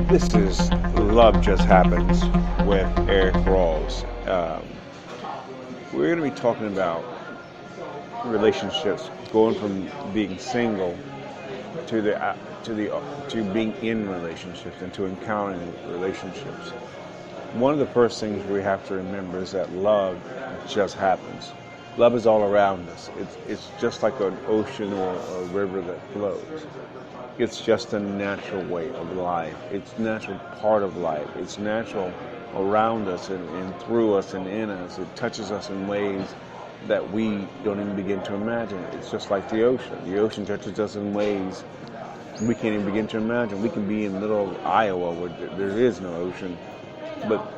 This is Love Just Happens with Eric Rawls. We're going to be talking about relationships, going from being single to being in relationships and to encountering relationships. One of the first things we have to remember is that love just happens. Love is all around us. It's just like an ocean or a river that flows. It's just a natural way of life. It's a natural part of life. It's natural around us and through us and in us. It touches us in ways that we don't even begin to imagine. It's just like the ocean. The ocean touches us in ways we can't even begin to imagine. We can be in little Iowa where there is no ocean, but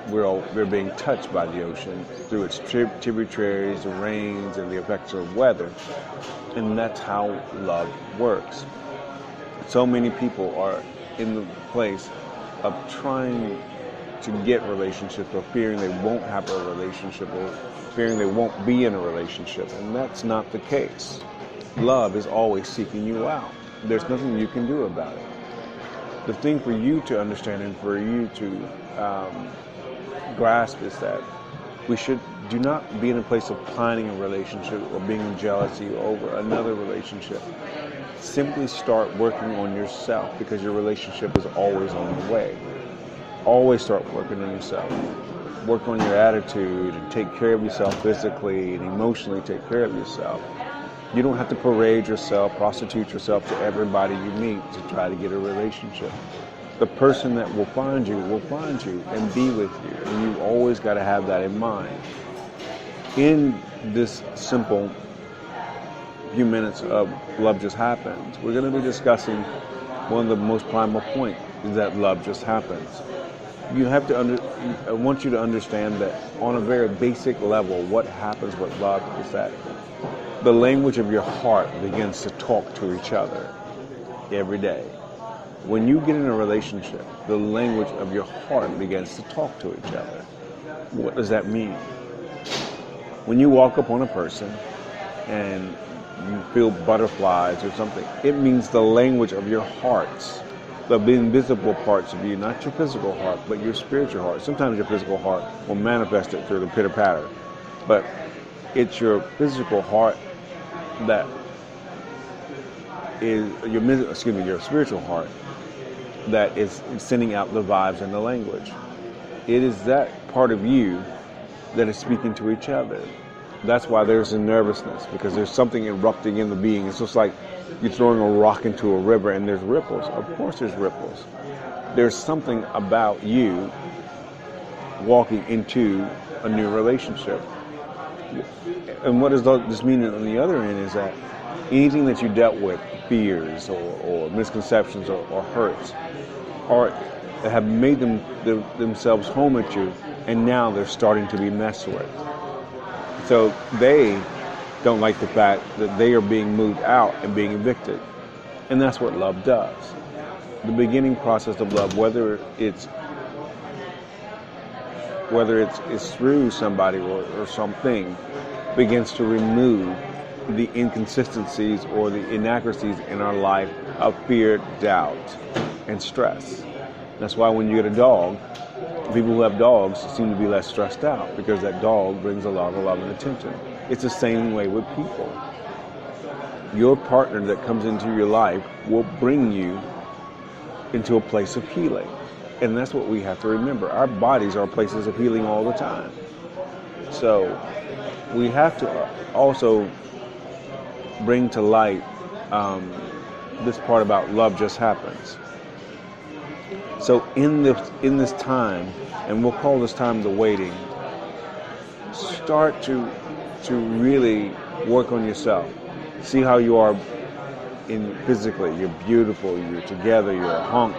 we're being touched by the ocean through its tributaries, the rains, and the effects of weather. And that's how love works. So many people are in the place of trying to get relationships or fearing they won't have a relationship or fearing they won't be in a relationship. And that's not the case. Love is always seeking you out. There's nothing you can do about it. The thing for you to understand and for you to grasp is that do not be in a place of planning a relationship or being in jealousy over another relationship. Simply start working on yourself because your relationship is always on the way. Always start working on yourself. Work on your attitude and take care of yourself physically and emotionally take care of yourself. You don't have to parade yourself, prostitute yourself to everybody you meet to try to get a relationship. The person that will find you and be with you. And you always got to have that in mind. In this simple few minutes of Love Just Happens, we're going to be discussing one of the most primal points, is that love just happens. I want you to understand that on a very basic level, what happens with love is that the language of your heart begins to talk to each other every day. When you get in a relationship, the language of your heart begins to talk to each other. What does that mean? When you walk up on a person and you feel butterflies or something, it means the language of your hearts, the invisible parts of you, not your physical heart, but your spiritual heart. Sometimes your physical heart will manifest it through the pitter-patter, but it's your physical heart that is your spiritual heart that is sending out the vibes and the language. It is that part of you that is speaking to each other. That's why there's a nervousness, because there's something erupting in the being. It's just like you're throwing a rock into a river and there's ripples. Of course there's ripples. There's something about you walking into a new relationship. And what does this mean on the other end is that anything that you dealt with, fears or misconceptions or hurts, have made themselves home at you, and now they're starting to be messed with. So they don't like the fact that they are being moved out and being evicted. And that's what love does. The beginning process of love, whether it's through somebody or something, begins to remove the inconsistencies or the inaccuracies in our life of fear, doubt, and stress. That's why when you get a dog, people who have dogs seem to be less stressed out because that dog brings a lot of love and attention. It's the same way with people. Your partner that comes into your life will bring you into a place of healing. And that's what we have to remember. Our bodies are places of healing all the time. So we have to also bring to light this part about love just happens. So in this time, and we'll call this time the waiting, start to really work on yourself. See how you are physically. You're beautiful, you're together, you're a hunk.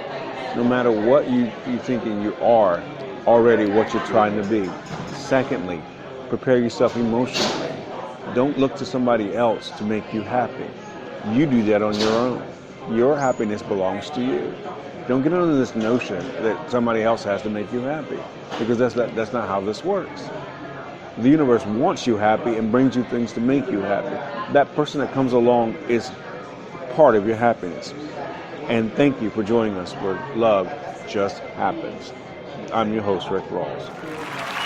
No matter what you're thinking, you are already what you're trying to be. Secondly, prepare yourself emotionally. Don't look to somebody else to make you happy. You do that on your own. Your happiness belongs to you. Don't get under this notion that somebody else has to make you happy, because that's not how this works. The universe wants you happy and brings you things to make you happy. That person that comes along is part of your happiness. And thank you for joining us where love just happens. I'm your host, Rick Rawls.